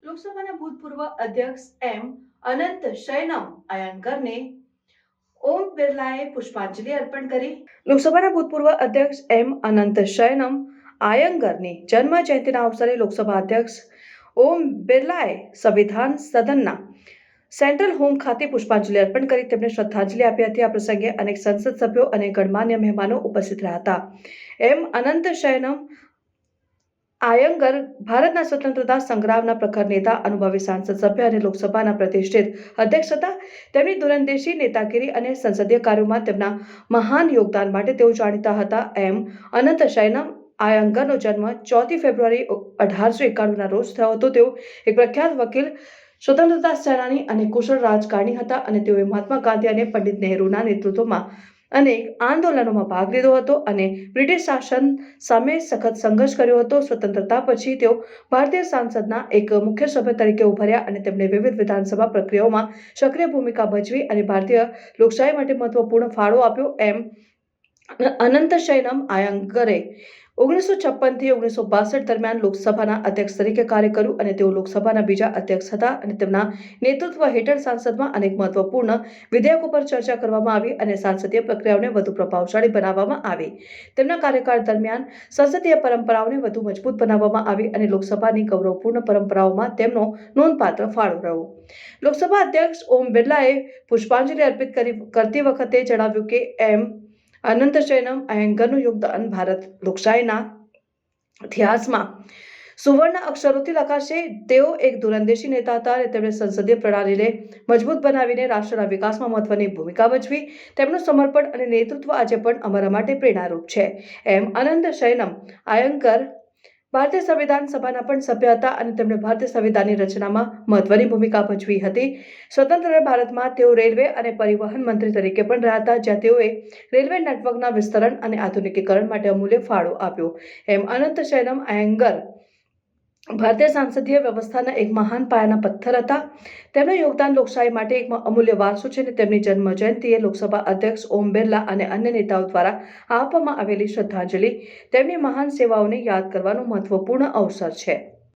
લોકસભાના ભૂતપૂર્વ અધ્યક્ષ એમ અનંત શયનમ અયંગરને ઓમ બિરલાએ પુષ્પાંજલિ અર્પણ કરી. લોકસભાના ભૂતપૂર્વ અધ્યક્ષ એમ અનંત શયનમ આયંગરની જન્મ જયંતિના અવસરે લોકસભા અધ્યક્ષ ઓમ બિરલાએ સંવિધાન સદનના સેન્ટ્રલ હોમ ખાતે પુષ્પાંજલિ અર્પણ કરી તેમને શ્રદ્ધાંજલિ આપી હતી. આ પ્રસંગે અનેક સંસદ સભ્યો અને ગણમાન્ય મહેમાનો ઉપસ્થિત રહ્યા હતા. એમ અનંત શયનમ આયંગર ભારતના સ્વતંત્રતા સંગ્રામના પ્રખર નેતા, અનુભવી સાંસદ સભ્ય અને લોકસભાના પ્રતિષ્ઠિત અધ્યક્ષ હતા. તેમની દૂરંદેશી નેતાગીરી અને સંસદીય કાર્યોમાં તેમના મહાન યોગદાન માટે તેઓ જાણીતા હતા. એમ અનંત શયનમ આયંગરનો જન્મ 4 ફેબ્રુઆરી 1891ના રોજ થયો હતો. તેઓ એક પ્રખ્યાત વકીલ, સ્વતંત્રતા સેનાની અને કુશળ રાજકારણી હતા અને તેઓએ મહાત્મા ગાંધી અને પંડિત નહેરુના નેતૃત્વમાં અનેક આંદોલનોમાં ભાગ લીધો હતો અને બ્રિટિશ શાસન સામે સખત સંઘર્ષ કર્યો હતો. સ્વતંત્રતા પછી તેઓ ભારતીય સંસદના એક મુખ્ય સભ્ય તરીકે ઉભર્યા અને તેમણે વિવિધ વિધાનસભા પ્રક્રિયાઓમાં સક્રિય ભૂમિકા ભજવી અને ભારતીય લોકશાહી માટે મહત્વપૂર્ણ ફાળો આપ્યો. એમ અનંત શયનમ આયંગરે 1956 થી 1962 દરમિયાન લોકસભાના અધ્યક્ષ તરીકે કાર્ય કર્યું અને તેઓ લોકસભાના બીજા અધ્યક્ષ હતા અને તેમના નેતૃત્વ હેઠળ સંસદમાં અનેક મહત્વપૂર્ણ વિધેયકો પર ચર્ચા કરવામાં આવી અને સંસદીય પ્રક્રિયાઓને વધુ પ્રભાવશાળી બનાવવામાં આવી. તેમના કાર્યકાળ દરમિયાન સંસદીય પરંપરાઓને વધુ મજબૂત બનાવવામાં આવી અને લોકસભાની ગૌરવપૂર્ણ પરંપરાઓમાં તેમનો નોંધપાત્ર ફાળો રહ્યો. લોકસભા અધ્યક્ષ ઓમ બિરલાએ પુષ્પાંજલિ અર્પિત કરતી વખતે જણાવ્યું કે એમ અનંત શયનમ અયંગરનું યોગદાન ભારત લોકશાહીના ઇતિહાસમાં સુવર્ણ અક્ષરોથી લખાશે. તેઓ એક દૂરંદેશી નેતા હતા અને તેમણે સંસદીય પ્રણાલીને મજબૂત બનાવીને રાષ્ટ્રના વિકાસમાં મહત્વની ભૂમિકા ભજવી. તેમનું સમર્પણ અને નેતૃત્વ આજે પણ અમારા માટે પ્રેરણારૂપ છે. એમ અનંત શયનમ આયંગર ભારતીય સંવિધાન સભાના પણ સભ્ય હતા અને તેમણે ભારતીય સંવિધાનની રચનામાં મહત્વની ભૂમિકા ભજવી હતી. સ્વતંત્ર ભારતમાં તેઓ રેલવે અને પરિવહન મંત્રી તરીકે પણ રહ્યા હતા, જ્યાં તેઓએ રેલવે નેટવર્કના વિસ્તરણ અને આધુનિકીકરણ માટે અમૂલ્ય ફાળો આપ્યો. એમ અનંત શયનમ અયંગર ભારતીય સંસદીય વ્યવસ્થાના એક મહાન પાયાના પથ્થર હતા. તેમનું યોગદાન લોકશાહી માટે એક અમૂલ્ય વારસો છે અને તેમની જન્મ જયંતિએ લોકસભા અધ્યક્ષ ઓમ બિરલા અને અન્ય નેતાઓ દ્વારા આપવામાં આવેલી શ્રદ્ધાંજલિ તેમની મહાન સેવાઓને યાદ કરવાનો મહત્વપૂર્ણ અવસર છે.